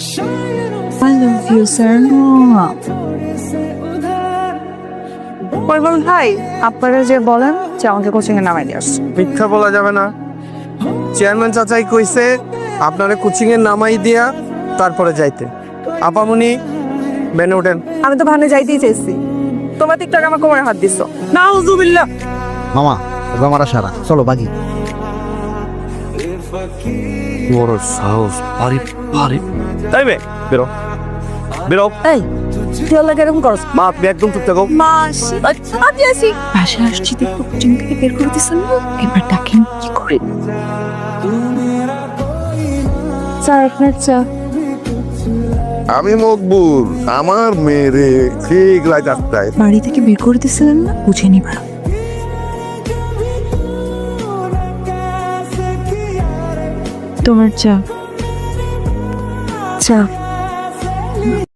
I love you, sir. পরিবহন ভাই, আপনারা যে বলেন যে আমাকে কোচিং এ নামাই দিয়ে আসছে। মিথ্যা বলা যাবে না। চেয়ারম্যান চাচাই কইছে আপনারে কোচিং এ নামাই দিয়া তারপরে যাইতে। আপামনি বেনে ওঠেন। আমি তো ভানে যাইতেই চাইছি, তোমার টিকটক আমার কোমরে হাত দিছো। নাউজুবিল্লাহ। মামা আমার সারা চলো বাগি। বড় সাহস, পারি পারি। তাই বে বেরো বেরো। এই তুই আল্লাহ এরকম করস? মা আপনি একদম চুপ থাকো। মাসি আমি আসি বাসায় আসছি, দেখো কোচিং থেকে বের করে দিছেন না, এবার ডাকেন কি করে? স্যার আপনার চা। আমি মকবুল, আমার মেয়েরে ঠিক রাত 8টায় বাড়ি থেকে বের করে দিছিলেন না, বুঝে নিবা। তোমার চা। চা